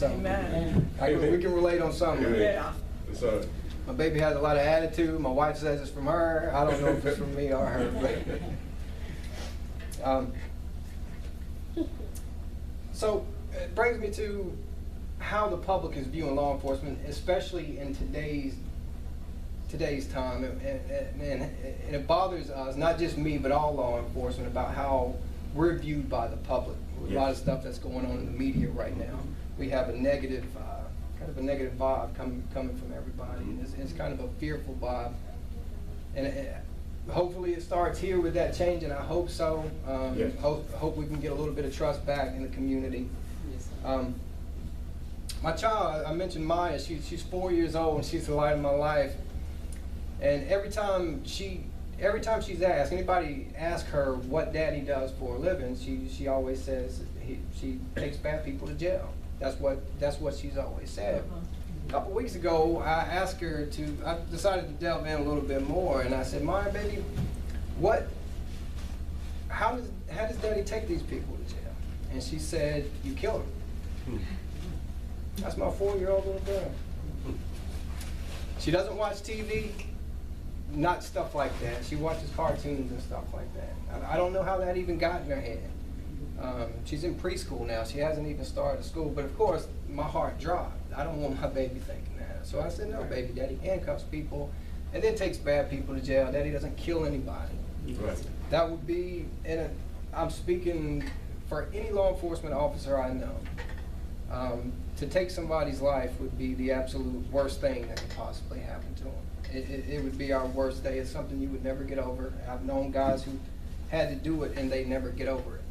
So we can relate on something. Yeah. So, My baby has a lot of attitude. My wife says it's from her. I don't know if it's from me or her. But, so it brings me to how the public is viewing law enforcement, especially in today's time, and it bothers us, not just me, but all law enforcement, about how we're viewed by the public. A lot of stuff that's going on in the media right now. We have a negative, kind of a negative vibe coming from everybody, and it's kind of a fearful vibe. And hopefully it starts here with that change, and I hope so. Yes. Hope we can get a little bit of trust back in the community. My child, I mentioned Maya, she's 4 years old, and she's the light of my life. And every time she's asked, anybody ask her what Daddy does for a living, she always says she takes bad people to jail. That's what she's always said. A couple weeks ago, I asked her I decided to delve in a little bit more, and I said, Maya, baby, how does Daddy take these people to jail? And she said, you kill them. That's my 4-year-old little girl. She doesn't watch TV, not stuff like that. She watches cartoons and stuff like that. I don't know how that even got in her head. She's in preschool now. She hasn't even started school. But of course, my heart dropped. I don't want my baby thinking that. So I said, no, baby, Daddy handcuffs people and then takes bad people to jail. Daddy doesn't kill anybody. right. That would be, I'm speaking for any law enforcement officer I know. To take somebody's life would be the absolute worst thing that could possibly happen to them. It would be our worst day. It's something you would never get over. I've known guys who had to do it and they never get over it.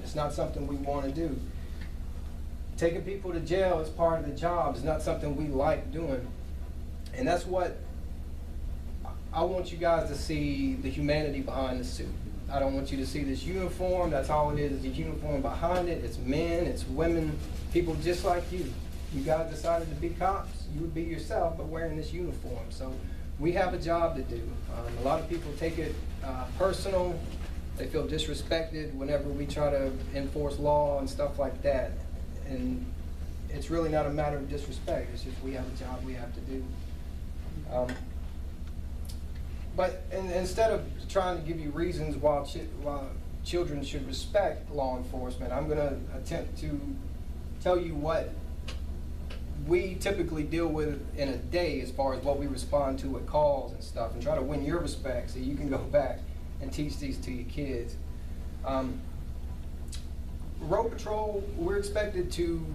It's not something we want to do. Taking people to jail is part of the job. It's not something we like doing. And that's what I want you guys to see, the humanity behind the suit. I don't want you to see this uniform. That's all it is a uniform behind it. It's men, it's women, people just like you. You guys decided to be cops. You would be yourself, but wearing this uniform. So we have a job to do. A lot of people take it personal. They feel disrespected whenever we try to enforce law and stuff like that. And it's really not a matter of disrespect. It's just we have a job we have to do. But instead of trying to give you reasons why children should respect law enforcement, I'm going to attempt to tell you what we typically deal with in a day as far as what we respond to at calls and stuff, and try to win your respect so you can go back and teach these to your kids. Road patrol, we're expected to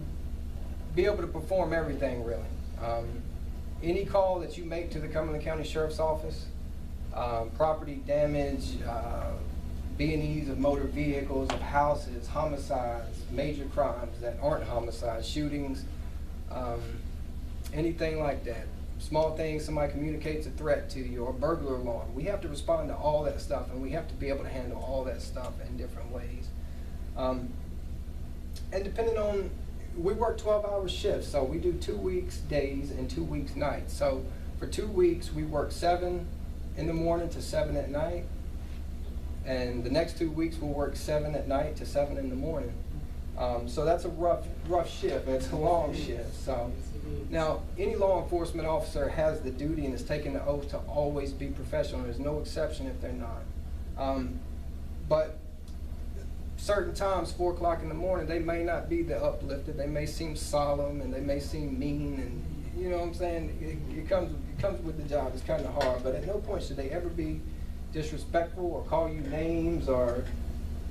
be able to perform everything, really. Any call that you make to the Cumberland County Sheriff's Office, property damage, B&Es of motor vehicles, of houses, homicides, major crimes that aren't homicides, shootings, anything like that. Small things, somebody communicates a threat to you, or burglar alarm. We have to respond to all that stuff, and we have to be able to handle all that stuff in different ways. And depending on, we work 12-hour shifts, so we do 2 weeks days and 2 weeks nights. So for 2 weeks, we work 7 in the morning to 7 at night, and the next 2 weeks we'll work 7 at night to 7 in the morning. So that's a rough shift, and it's a long shift. So now, any law enforcement officer has the duty and is taking the oath to always be professional. There's no exception if they're not. But certain times, 4 o'clock in the morning, they may not be the uplifted. They may seem solemn, and they may seem mean, and you know what I'm saying? It comes with the job. It's kind of hard, but at no point should they ever be disrespectful or call you names or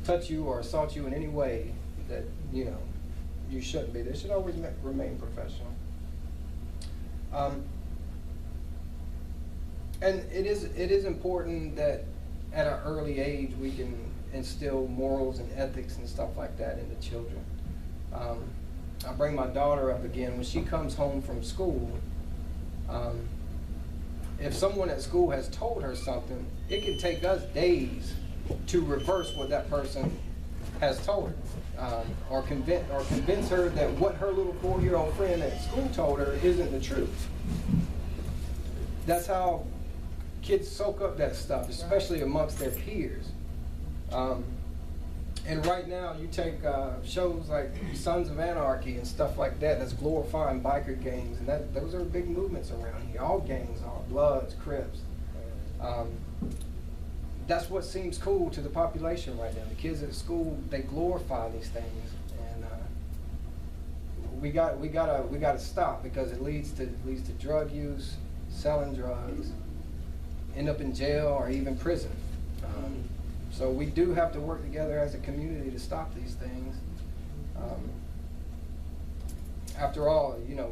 touch you or assault you in any way that, you know, you shouldn't be. They should always remain professional. And it is important that at an early age we can instill morals and ethics and stuff like that into children. I bring my daughter up again. When she comes home from school, if someone at school has told her something, it can take us days to reverse what that person has told her, or convince her that what her little 4-year-old friend at school told her isn't the truth. That's how kids soak up that stuff, especially amongst their peers. And And right now, you take shows like Sons of Anarchy and stuff like that, that's glorifying biker gangs, and those are big movements around here. All gangs are, Bloods, Crips. That's what seems cool to the population right now. The kids at school, they glorify these things, and we gotta stop, because it leads to drug use, selling drugs, end up in jail or even prison. So we do have to work together as a community to stop these things. After all, you know,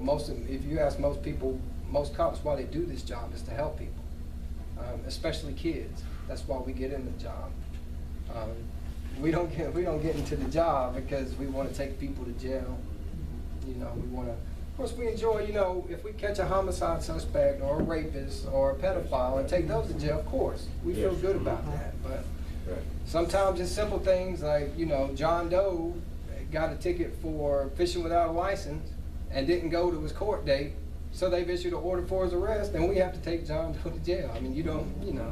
if you ask most people, most cops, why they do this job is to help people, especially kids. That's why we get in the job. We don't get into the job because we want to take people to jail. You know, we want to. Of course, we enjoy. You know, if we catch a homicide suspect or a rapist or a pedophile and take those to jail, of course, we feel good about that. But sometimes it's simple things like, you know, John Doe got a ticket for fishing without a license and didn't go to his court date, so they've issued an order for his arrest, and we have to take John Doe to jail. I mean, you know,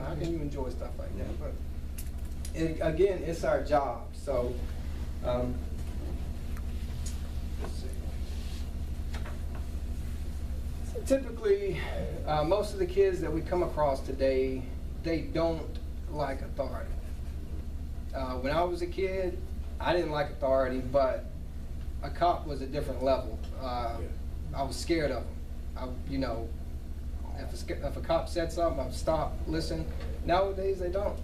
how can you enjoy stuff like that? But again, it's our job. So, let's see. So typically, most of the kids that we come across today, they don't like authority. When I was a kid, I didn't like authority, but a cop was a different level. I was scared of him. You know, if a cop said something, I'd stop, listen. Nowadays, they don't.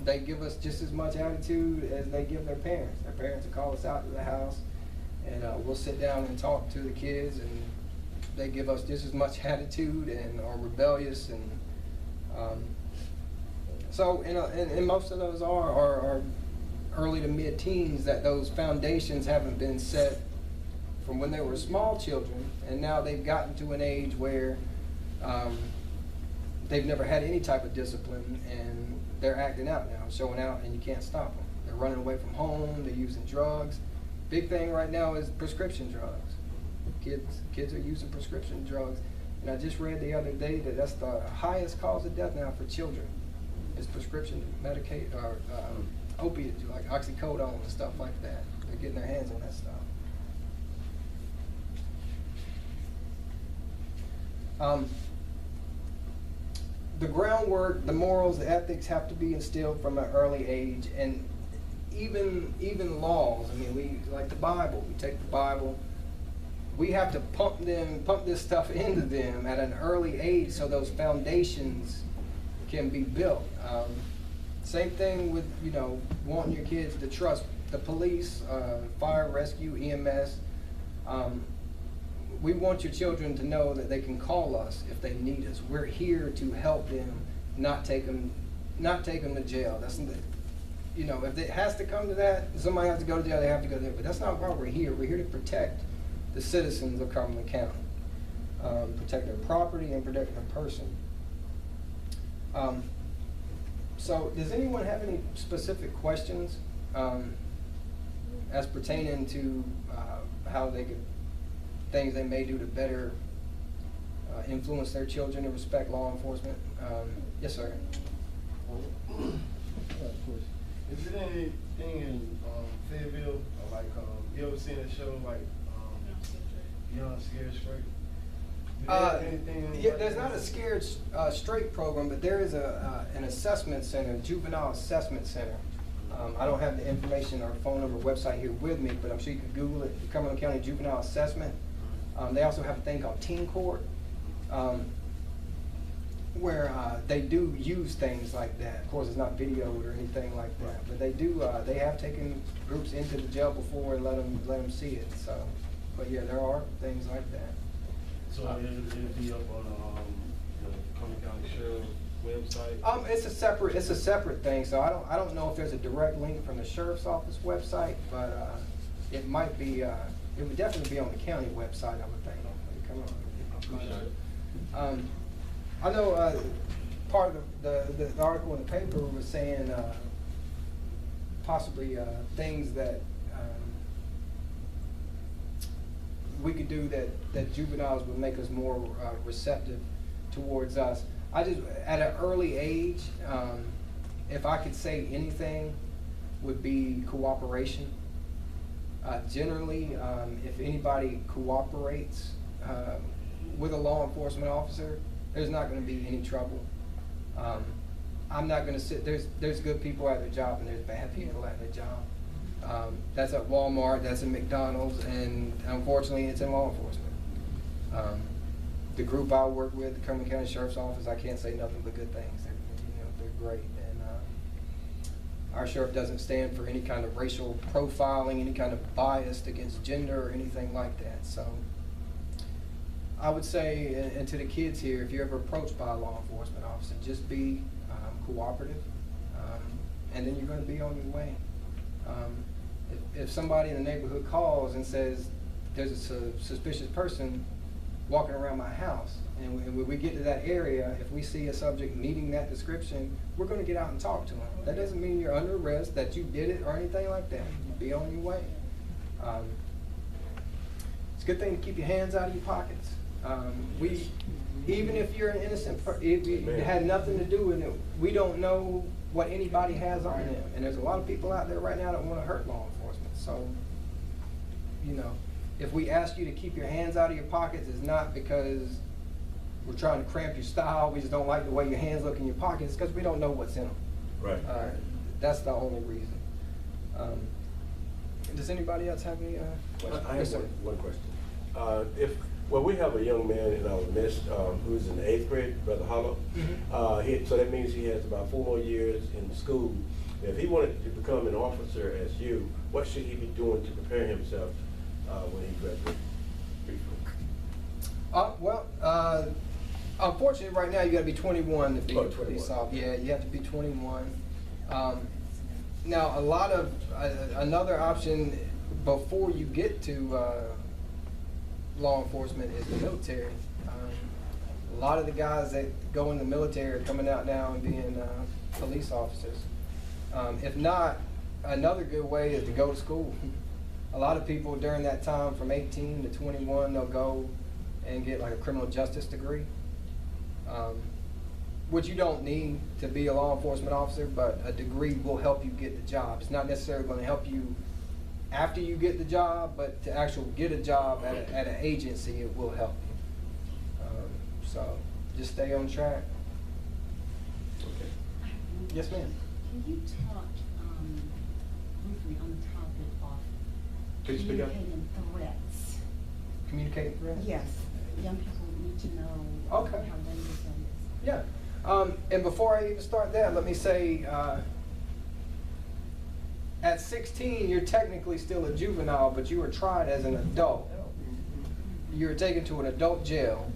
They give us just as much attitude as they give their parents. Their parents will call us out to the house, and we'll sit down and talk to the kids, and they give us just as much attitude and are rebellious. And so, and most of those are early to mid-teens, that those foundations haven't been set from when they were small children, and now they've gotten to an age where they've never had any type of discipline, and they're acting out now, showing out, and you can't stop them. They're running away from home, they're using drugs. Big thing right now is prescription drugs. Kids are using prescription drugs, and I just read the other day that that's the highest cause of death now for children, is prescription Medicaid or opiates like oxycodone and stuff like that. They're getting their hands on that stuff. The groundwork, the morals, the ethics have to be instilled from an early age, and even laws. I mean, we like the Bible. We take the Bible. We have to pump this stuff into them at an early age, so those foundations can be built. Same thing with, you know, wanting your kids to trust the police, fire, rescue, EMS. We want your children to know that they can call us if they need us. We're here to help them, not take them to jail. That's, you know, if it has to come to that, somebody has to go to jail, they have to go there. But that's not why we're here. We're here to protect the citizens of Cumberland County, protect their property and protect their person. So does anyone have any specific questions as pertaining to how they could, things they may do to better influence their children to respect law enforcement? Yes, sir. Is there anything in Fayetteville, or like, you ever seen a show like Beyond Scared Straight? Yeah, there's not a Scared Straight program, but there is an assessment center, juvenile assessment center. I don't have the information or phone number, website here with me, but I'm sure you can Google it, Cumberland County Juvenile Assessment. They also have a thing called Teen Court, where they do use things like that. Of course, it's not videoed or anything like that, but they do. They have taken groups into the jail before and let them see it. So, but yeah, there are things like that. So it'll be up on the Cumberland County Sheriff website? It's a separate thing. So I don't know if there's a direct link from the sheriff's office website, but it might be. It would definitely be on the county website, I would think. Come on. I know part of the article in the paper was saying possibly things that we could do that juveniles would make us more receptive towards us. I just, at an early age, if I could say anything, would be cooperation. Generally, if anybody cooperates with a law enforcement officer, there's not going to be any trouble. I'm not going to sit, there's good people at their job and there's bad people at their job. That's at Walmart, that's at McDonald's, and unfortunately it's in law enforcement. The group I work with, the Cumberland County Sheriff's Office, I can't say nothing but good things. They're great. And our sheriff doesn't stand for any kind of racial profiling, any kind of bias against gender or anything like that. So I would say, and to the kids here, if you're ever approached by a law enforcement officer, just be cooperative, and then you're going to be on your way. If somebody in the neighborhood calls and says there's a suspicious person walking around my house, and when we get to that area, if we see a subject meeting that description, we're going to get out and talk to them. That doesn't mean you're under arrest, that you did it, or anything like that. You be on your way. It's a good thing to keep your hands out of your pockets. Even if you're an innocent, if you had nothing to do with it, we don't know what anybody has on them. And there's a lot of people out there right now that want to hurt law enforcement. So, you know, if we ask you to keep your hands out of your pockets, it's not because we're trying to cramp your style, we just don't like the way your hands look in your pockets, it's because we don't know what's in them. Right. That's the only reason. Does anybody else have any questions? I have one question. Well, we have a young man in our midst who's in the 8th grade, Brother Hollow. Mm-hmm. So that means he has about 4 more years in school. If he wanted to become an officer as you, what should he be doing to prepare himself when he graduates? Unfortunately, right now you got to be 21 to be a 21. police officer. Yeah, you have to be 21. Now, another option before you get to law enforcement is the military. A lot of the guys that go in the military are coming out now and being police officers. If not, another good way is to go to school. A lot of people during that time from 18 to 21, they'll go and get like a criminal justice degree, which you don't need to be a law enforcement officer, but a degree will help you get the job. It's not necessarily going to help you after you get the job, but to actually get a job at an agency, it will help you. So just stay on track. Okay. Yes, ma'am. Can you talk briefly on the topic of Could you speak up? communicating threats? Communicate threats? Yes, young people need to know Okay. how dangerous that is. Yeah. And before I even start that, let me say, at 16, you're technically still a juvenile, but you were tried as an adult. You were taken to an adult jail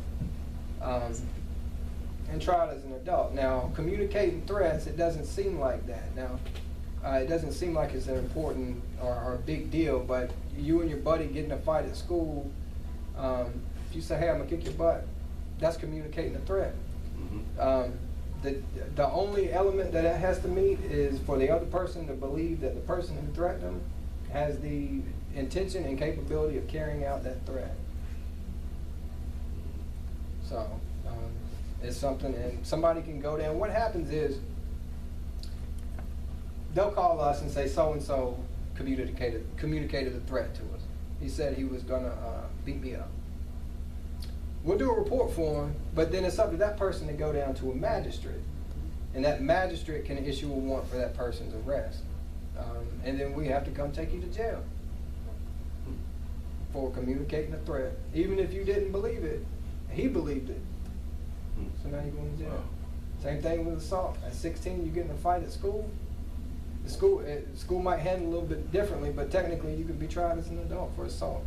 and tried as an adult. Now, communicating threats, it doesn't seem like that. Now, it doesn't seem like it's an important or a big deal, but you and your buddy get in a fight at school, if you say, hey, I'm gonna kick your butt, that's communicating a threat. The only element that it has to meet is for the other person to believe that the person who threatened them has the intention and capability of carrying out that threat. So it's something, and somebody can go down. What happens is they'll call us and say so-and-so communicated a threat to us. He said he was gonna beat me up. We'll do a report for him, but then it's up to that person to go down to a magistrate. And that magistrate can issue a warrant for that person's arrest. And then we have to come take you to jail for communicating a threat. Even if you didn't believe it, he believed it. So now you're going to jail. Wow. Same thing with assault. At 16, you get in a fight at school. The school might handle it a little bit differently, but technically you could be tried as an adult for assault.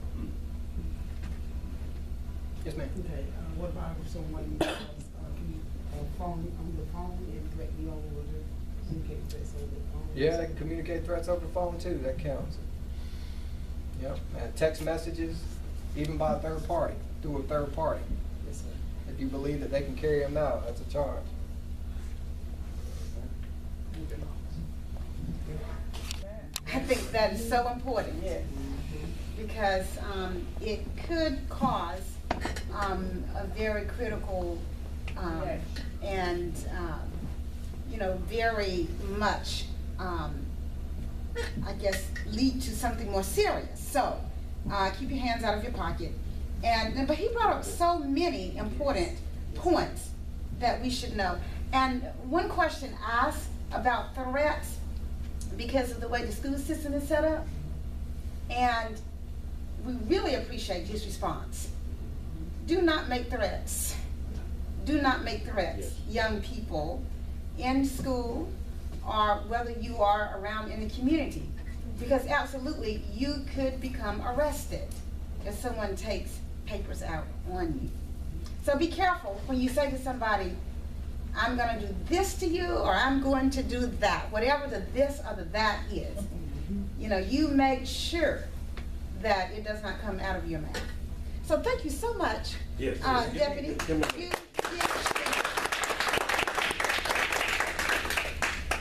Yes, ma'am. Okay, what about if someone on the phone and threaten you over the communicate threats over the phone? Yeah, they can communicate threats over the phone too. That counts. Yep. And text messages, even by a third party, through a third party. Yes, sir. If you believe that they can carry them out, that's a charge. I think that is so important. Yeah. Because it could cause a very critical and very much I guess, lead to something more serious. So, keep your hands out of your pocket. But he brought up so many important points that we should know. And one question asked about threats because of the way the school system is set up. And we really appreciate his response. Do not make threats. Do not make threats, young people in school or whether you are around in the community. Because absolutely, you could become arrested if someone takes papers out on you. So be careful when you say to somebody, I'm going to do this to you, or I'm going to do that. Whatever the this or the that is, you know, you make sure that it does not come out of your mouth. So thank you so much, Yes. Deputy.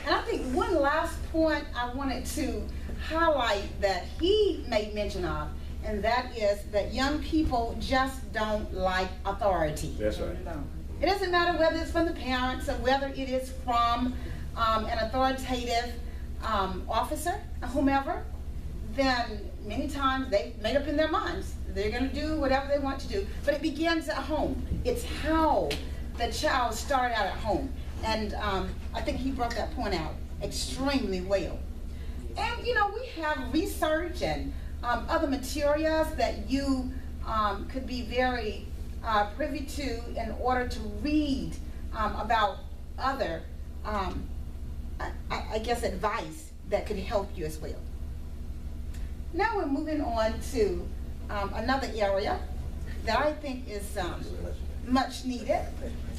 And I think one last point I wanted to highlight that he made mention of, and that is that young people just don't like authority. That's right. It doesn't matter whether it's from the parents or whether it is from an authoritative officer, whomever, then many times they made up in their minds they're going to do whatever they want to do. But it begins at home. It's how the child started out at home. And I think he brought that point out extremely well. And you know, we have research and other materials that you could be very privy to in order to read about other, I guess, advice that could help you as well. Now we're moving on to another area that I think is much needed,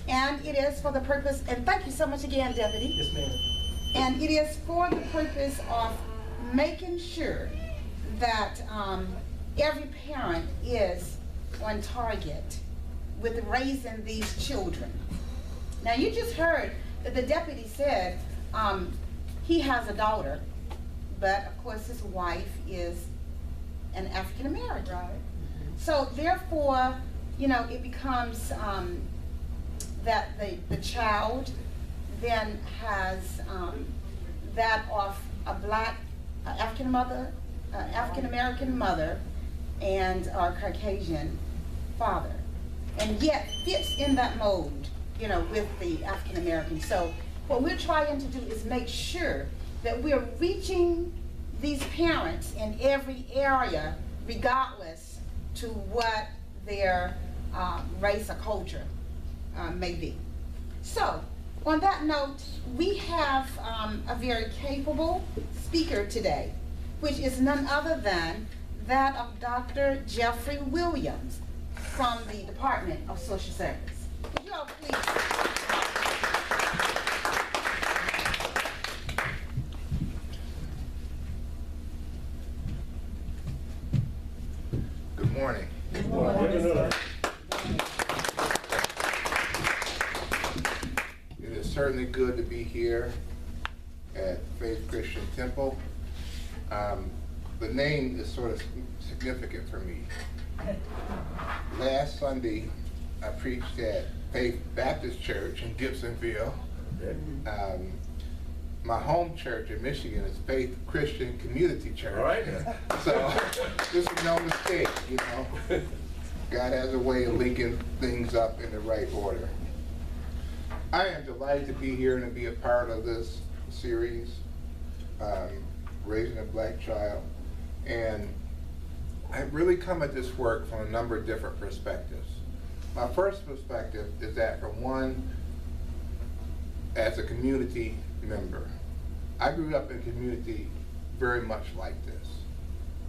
and it is for the purpose, and thank you so much again, Deputy. Yes, ma'am. And it is for the purpose of making sure that every parent is on target with raising these children. Now you just heard that the deputy said he has a daughter, but of course his wife is an African American. Right. So therefore, you know, it becomes that the child then has that of a black African American mother and a Caucasian father, and yet fits in that mold, you know, with the African American. So what we're trying to do is make sure that we're reaching these parents in every area, regardless to what their race or culture may be. So on that note, we have a very capable speaker today, which is none other than that of Dr. Jeffrey Williams from the Department of Social Service. Would you all please? Good morning. Good morning. It is certainly good to be here at Faith Christian Temple. The name is sort of significant for me. Last Sunday, I preached at Faith Baptist Church in Gibsonville. My home church in Michigan is Faith Christian Community Church. All right. So this is no mistake, you know. God has a way of linking things up in the right order. I am delighted to be here and to be a part of this series, Raising a Black Child. And I really come at this work from a number of different perspectives. My first perspective is that, for one, as a community member, I grew up in a community very much like this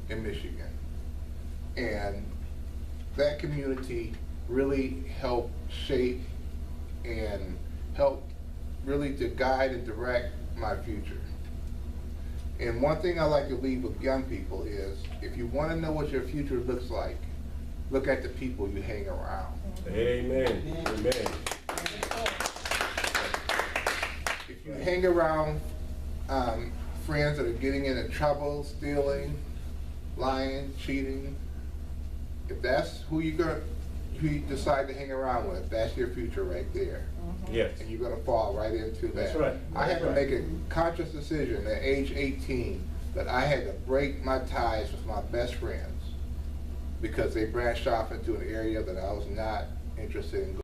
in Michigan. And that community really helped shape and help really to guide and direct my future. And one thing I like to leave with young people is, if you want to know what your future looks like, look at the people you hang around. Amen. Amen. If you hang around friends that are getting into trouble, stealing, lying, cheating, if that's who you decide to hang around with, that's your future right there. Yes. And you're going to fall right into that. That's right. I had to make a conscious decision at age 18 that I had to break my ties with my best friends because they branched off into an area that I was not interested in going.